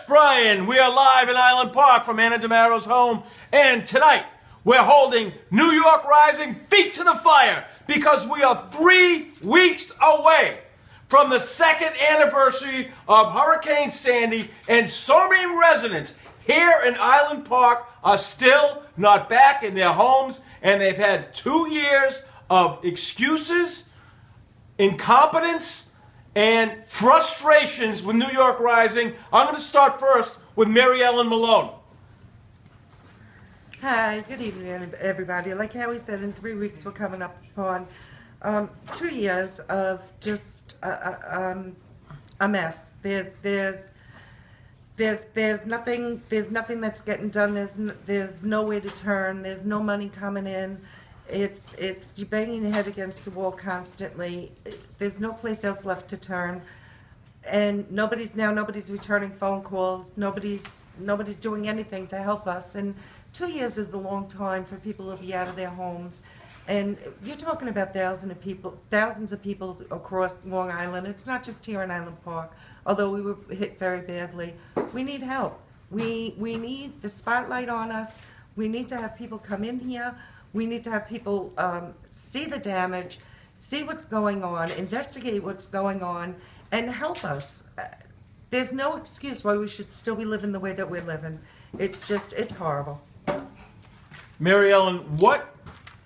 Brian. We are live in Island Park from Anna DeMaro's home, and tonight we're holding New York Rising Feet to the Fire because we are 3 weeks away from the second anniversary of Hurricane Sandy, and so many residents here in Island Park are still not back in their homes, and they've had 2 years of excuses, incompetence, and frustrations with New York Rising. I'm going to start first with Mary Ellen Malone. Hi, good evening, everybody. Like Howie said, in 3 weeks we're coming up upon 2 years of just a mess. There's nothing that's getting done. There's nowhere to turn. There's no money coming in. It's you're banging your head against the wall constantly. There's no place else left to turn, and nobody's returning phone calls. Nobody's doing anything to help us. And 2 years is a long time for people to be out of their homes. And you're talking about thousands of people across Long Island. It's not just here in Island Park, although we were hit very badly. We need help. We need the spotlight on us. We need to have people come in here. We need to have people see the damage, see what's going on, investigate what's going on, and help us. There's no excuse why we should still be living the way that we're living. It's horrible. Mary Ellen, what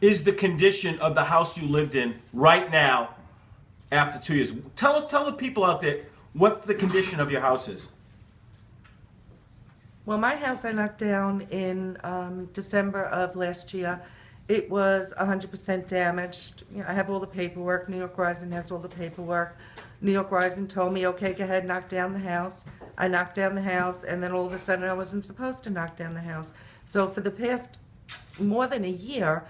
is the condition of the house you lived in right now after 2 years? Tell the people out there what the condition of your house is. Well, my house I knocked down in December of last year. It was 100% damaged. You know, I have all the paperwork. New York Rising has all the paperwork. New York Rising told me, okay, go ahead, knock down the house. I knocked down the house, and then all of a sudden I wasn't supposed to knock down the house. So for the past more than a year,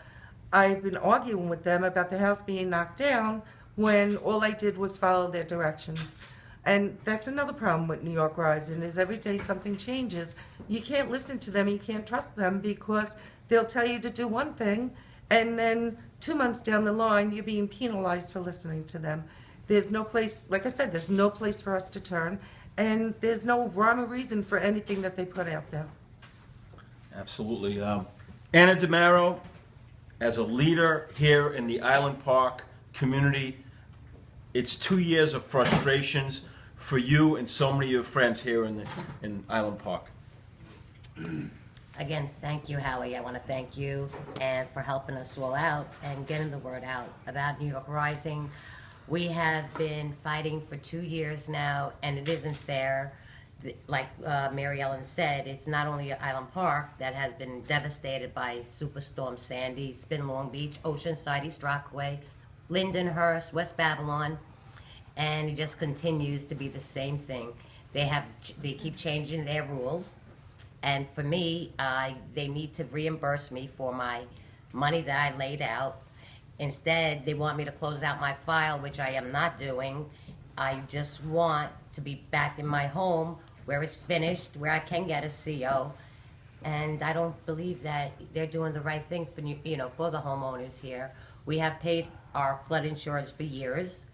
I've been arguing with them about the house being knocked down when all I did was follow their directions. And that's another problem with New York Rising, is every day something changes. You can't listen to them, you can't trust them, because they'll tell you to do one thing, and then 2 months down the line, you're being penalized for listening to them. There's no place, like I said, there's no place for us to turn, and there's no rhyme or reason for anything that they put out there. Absolutely. Anna DeMaro, as a leader here in the Island Park community, it's 2 years of frustrations for you and so many of your friends here in Island Park. Again, thank you, Howie. I want to thank you and for helping us all out and getting the word out about New York Rising. We have been fighting for 2 years now, and it isn't fair. Like Mary Ellen said, it's not only Island Park that has been devastated by Superstorm Sandy. It's been Long Beach, Oceanside, East Rockaway, Lindenhurst, West Babylon, and it just continues to be the same thing. They keep changing their rules. And for me, they need to reimburse me for my money that I laid out. Instead, they want me to close out my file, which I am not doing. I just want to be back in my home where it's finished, where I can get a CO. And I don't believe that they're doing the right thing for for the homeowners here. We have paid our flood insurance for years,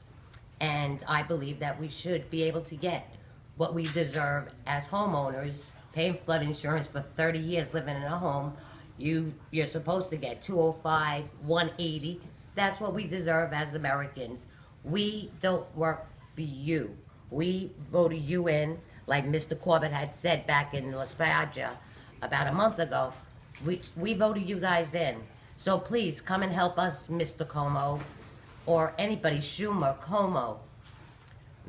and I believe that we should be able to get what we deserve as homeowners. Paying flood insurance for 30 years living in a home, you're supposed to get $205, $180. That's what we deserve as Americans. We don't work for you. We voted you in, like Mr. Corbett had said back in La Spiaggia about a month ago. We voted you guys in. So please come and help us, Mr. Como, or anybody, Schumer, Como,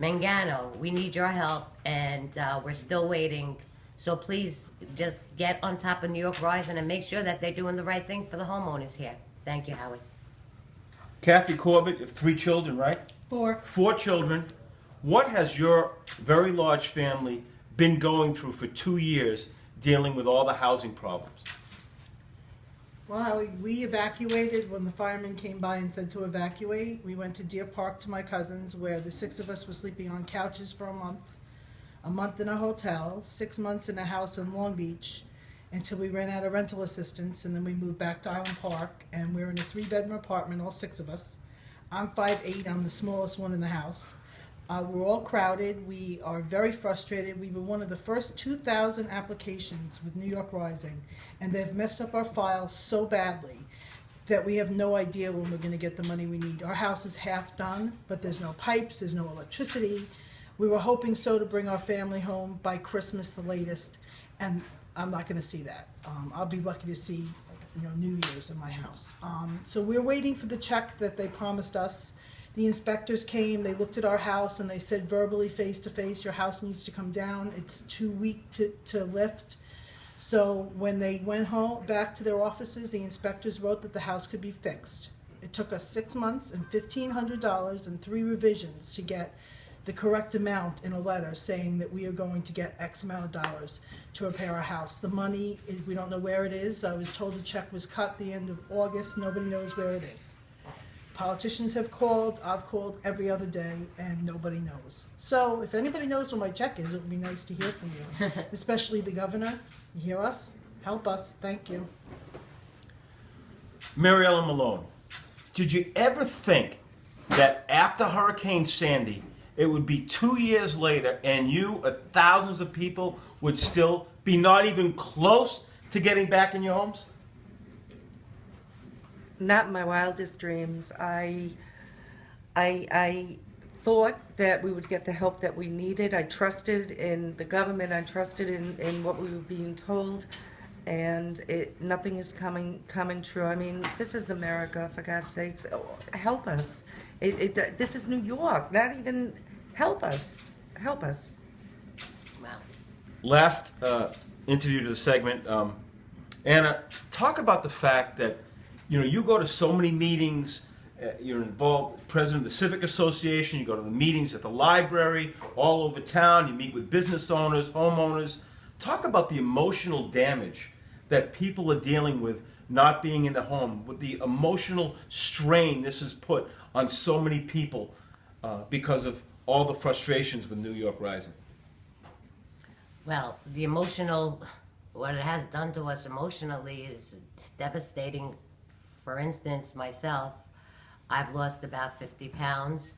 Mangano. We need your help, and we're still waiting. So please just get on top of New York Rising and make sure that they're doing the right thing for the homeowners here. Thank you, Howie. Kathy Corbett, you have 3 children, right? 4. 4 children. What has your very large family been going through for 2 years dealing with all the housing problems? Well, we evacuated when the firemen came by and said to evacuate. We went to Deer Park to my cousin's, where the 6 of us were sleeping on couches for a month in a hotel, 6 months in a house in Long Beach, until we ran out of rental assistance, and then we moved back to Island Park, and we're in a 3-bedroom apartment, all 6 of us. I'm 5'8", I'm the smallest one in the house. We're all crowded. We are very frustrated. We were one of the first 2,000 applications with New York Rising, and they've messed up our file so badly that we have no idea when we're going to get the money we need. Our house is half done, but there's no pipes, there's no electricity. We were hoping so to bring our family home by Christmas, the latest, and I'm not going to see that. I'll be lucky to see, New Year's in my house. So we're waiting for the check that they promised us. The inspectors came, they looked at our house, and they said verbally, face to face, your house needs to come down. It's too weak to lift. So when they went home, back to their offices, the inspectors wrote that the house could be fixed. It took us 6 months and $1,500 and 3 revisions to get the correct amount in a letter saying that we are going to get X amount of dollars to repair our house. The money, we don't know where it is. I was told the check was cut the end of August. Nobody knows where it is. Politicians have called, I've called every other day, and nobody knows. So if anybody knows where my check is, it would be nice to hear from you, especially the governor. You hear us? Help us. Thank you. Mary Ellen Malone, did you ever think that after Hurricane Sandy, it would be 2 years later and you or thousands of people would still be not even close to getting back in your homes? Not in my wildest dreams. I thought that we would get the help that we needed. I trusted in the government. I trusted in what we were being told, and nothing is coming true. I mean, this is America, for God's sakes. Help us. This is New York. Not even help us. Help us. Wow. Last interview to the segment, Anna, talk about the fact that you go to so many meetings. You're involved, president of the Civic Association. You go to the meetings at the library, all over town. You meet with business owners, homeowners. Talk about the emotional damage that people are dealing with not being in the home, with the emotional strain this has put on so many people because of all the frustrations with New York Rising. Well, what it has done to us emotionally is devastating. For instance, myself, I've lost about 50 pounds,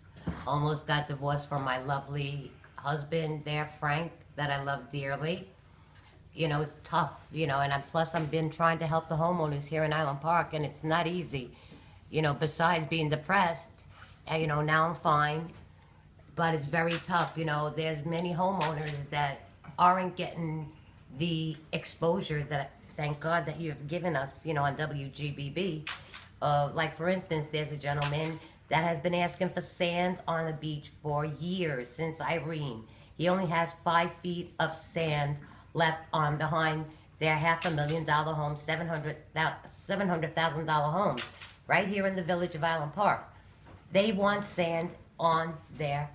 almost got divorced from my lovely husband there, Frank, that I love dearly. It's tough, and I've been trying to help the homeowners here in Island Park, and it's not easy. Besides being depressed, now I'm fine, but it's very tough. There's many homeowners that aren't getting the exposure that, thank God, that you've given us, on WGBB. Like, for instance, there's a gentleman that has been asking for sand on the beach for years, since Irene. He only has 5 feet of sand left on behind their $500,000 home, $700,000 homes, right here in the village of Island Park. They want sand on their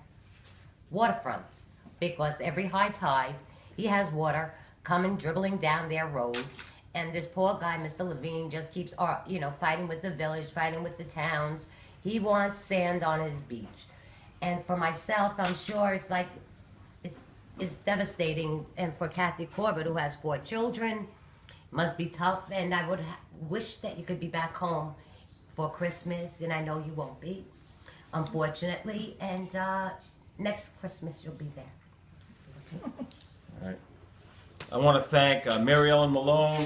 waterfronts because every high tide, he has water coming, dribbling down their road. And this poor guy, Mr. Levine, just keeps, fighting with the village, fighting with the towns. He wants sand on his beach. And for myself, I'm sure it's devastating. And for Kathy Corbett, who has 4 children, must be tough. And I would wish that you could be back home for Christmas. And I know you won't be, unfortunately. And next Christmas, you'll be there. All right. I want to thank Mary Ellen Malone,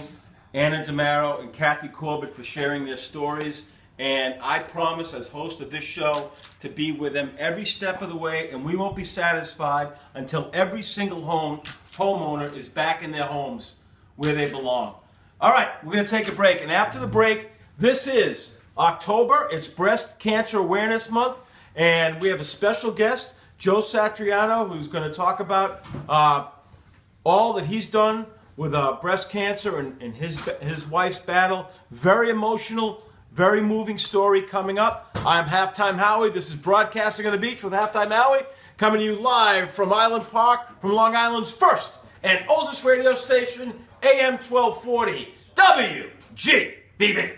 Anna DeMaro, and Kathy Corbett for sharing their stories. And I promise, as host of this show, to be with them every step of the way. And we won't be satisfied until every single homeowner is back in their homes where they belong. All right, we're going to take a break. And after the break, this is October. It's Breast Cancer Awareness Month. And we have a special guest, Joe Satriano, who's going to talk about all that he's done with breast cancer and his wife's battle. Very emotional, very moving story coming up. I'm Halftime Howie. This is Broadcasting on the Beach with Halftime Howie, coming to you live from Island Park, from Long Island's first and oldest radio station, AM 1240, WGBB.